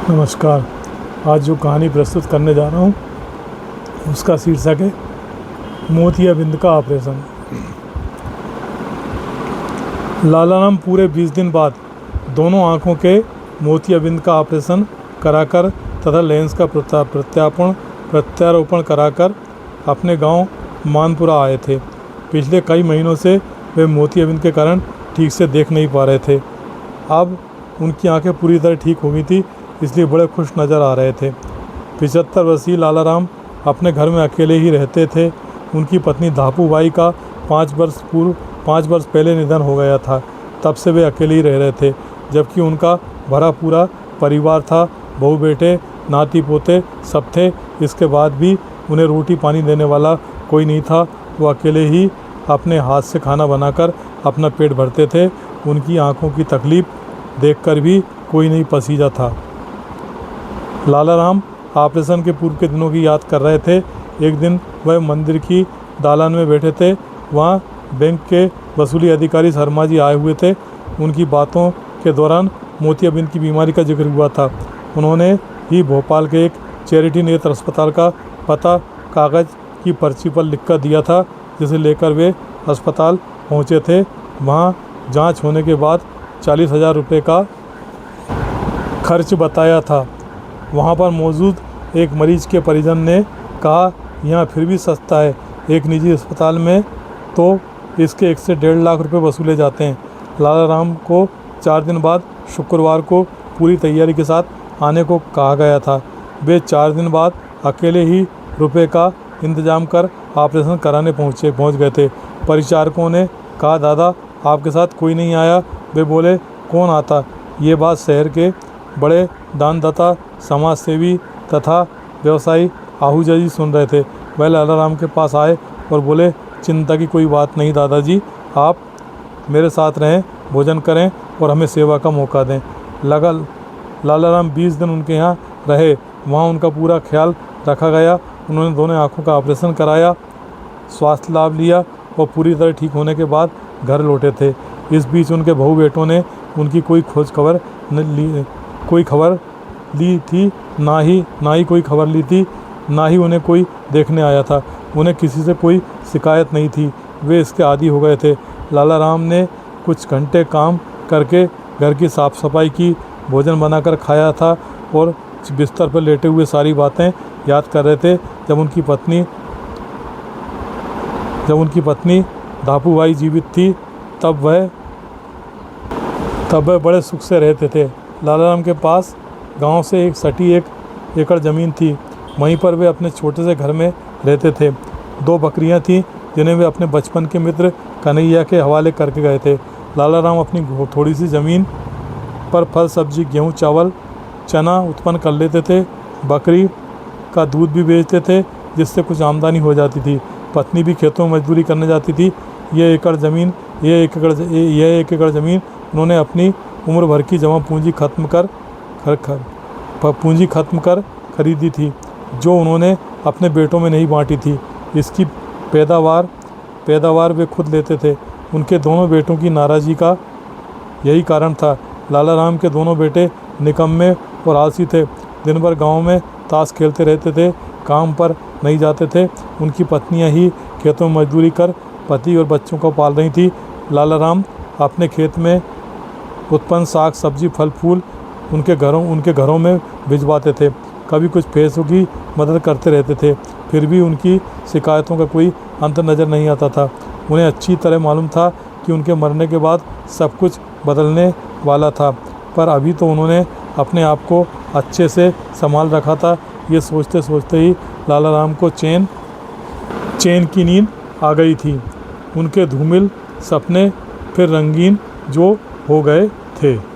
नमस्कार। आज जो कहानी प्रस्तुत करने जा रहा हूँ उसका शीर्षक है मोतियाबिंद का ऑपरेशन। लालाराम पूरे 20 दिन बाद दोनों आँखों के मोतियाबिंद का ऑपरेशन कराकर तथा लेंस का प्रत्यारोपण कराकर अपने गांव मानपुरा आए थे। पिछले कई महीनों से वे मोतियाबिंद के कारण ठीक से देख नहीं पा रहे थे। अब उनकी आंखें पूरी तरह ठीक हो गई थी, इसलिए बड़े खुश नज़र आ रहे थे। 75 वर्षीय लालाराम अपने घर में अकेले ही रहते थे। उनकी पत्नी धापूबाई का 5 वर्ष पहले निधन हो गया था। तब से वे अकेले ही रह रहे थे, जबकि उनका भरा पूरा परिवार था। बहू बेटे नाती पोते सब थे। इसके बाद भी उन्हें रोटी पानी देने वाला कोई नहीं था। वो अकेले ही अपने हाथ से खाना बनाकर अपना पेट भरते थे। उनकी आंखों की तकलीफ़ देखकर भी कोई नहीं पसीजा था। लालाराम ऑपरेशन के पूर्व के दिनों की याद कर रहे थे। एक दिन वह मंदिर की दालान में बैठे थे। वहाँ बैंक के वसूली अधिकारी शर्मा जी आए हुए थे। उनकी बातों के दौरान मोतियाबिंद की बीमारी का जिक्र हुआ था। उन्होंने ही भोपाल के एक चैरिटी नेत्र अस्पताल का पता कागज़ की पर्ची पर लिख कर दिया था, जिसे लेकर वे अस्पताल पहुँचे थे। वहाँ जाँच होने के बाद 40,000 रुपये का खर्च बताया था। वहाँ पर मौजूद एक मरीज के परिजन ने कहा, यहाँ फिर भी सस्ता है। एक निजी अस्पताल में तो इसके 1 से 1.5 लाख रुपए वसूले जाते हैं। लालाराम को 4 दिन बाद शुक्रवार को पूरी तैयारी के साथ आने को कहा गया था। वे 4 दिन बाद अकेले ही रुपए का इंतजाम कर ऑपरेशन कराने पहुँच गए थे। परिचारकों ने कहा, दादा आपके साथ कोई नहीं आया? वे बोले, कौन आता? ये बात शहर के बड़े दानदाता, समाज सेवी तथा व्यवसायी आहूजा जी सुन रहे थे। वह लालाराम के पास आए और बोले, चिंता की कोई बात नहीं दादाजी, आप मेरे साथ रहें, भोजन करें और हमें सेवा का मौका दें। लालाराम 20 दिन उनके यहाँ रहे। वहाँ उनका पूरा ख्याल रखा गया। उन्होंने दोनों आँखों का ऑपरेशन कराया, स्वास्थ्य लाभ लिया और पूरी तरह ठीक होने के बाद घर लौटे थे। इस बीच उनके बहू बेटों ने उनकी कोई खबर ली थी, ना ही कोई खबर ली थी, ना ही उन्हें कोई देखने आया था। उन्हें किसी से कोई शिकायत नहीं थी। वे इसके आदी हो गए थे। लालाराम ने कुछ घंटे काम करके घर की साफ़ सफाई की, भोजन बनाकर खाया था और बिस्तर पर लेटे हुए सारी बातें याद कर रहे थे। जब उनकी पत्नी धापूबाई जीवित थी, तब वह बड़े सुख से रहते थे। लालाराम के पास गांव से सटी 1 एकड़ ज़मीन थी। वहीं पर वे अपने छोटे से घर में रहते थे। 2 बकरियां थीं, जिन्हें वे अपने बचपन के मित्र कन्हैया के हवाले करके गए थे। लालाराम अपनी थोड़ी सी ज़मीन पर फल सब्जी, गेहूँ, चावल, चना उत्पन्न कर लेते थे। बकरी का दूध भी बेचते थे, जिससे कुछ आमदनी हो जाती थी। पत्नी भी खेतों में मजदूरी करने जाती थी। यह 1 एकड़ ज़मीन उन्होंने अपनी उम्र भर की जमा पूंजी खत्म कर खरीदी थी, जो उन्होंने अपने बेटों में नहीं बांटी थी। इसकी पैदावार वे खुद लेते थे। उनके दोनों बेटों की नाराज़गी का यही कारण था। लालाराम के दोनों बेटे निकम्मे और आलसी थे। दिन भर गांव में ताश खेलते रहते थे, काम पर नहीं जाते थे। उनकी पत्नियां ही खेतों में मजदूरी कर पति और बच्चों को पाल रही थी। लालाराम अपने खेत में उत्पन्न साग सब्जी, फल फूल उनके घरों में भिजवाते थे। कभी कुछ पैसों की मदद करते रहते थे। फिर भी उनकी शिकायतों का कोई अंत नज़र नहीं आता था। उन्हें अच्छी तरह मालूम था कि उनके मरने के बाद सब कुछ बदलने वाला था, पर अभी तो उन्होंने अपने आप को अच्छे से संभाल रखा था। ये सोचते सोचते ही लालाराम को चैन की नींद आ गई थी। उनके धूमिल सपने फिर रंगीन जो हो गए थे।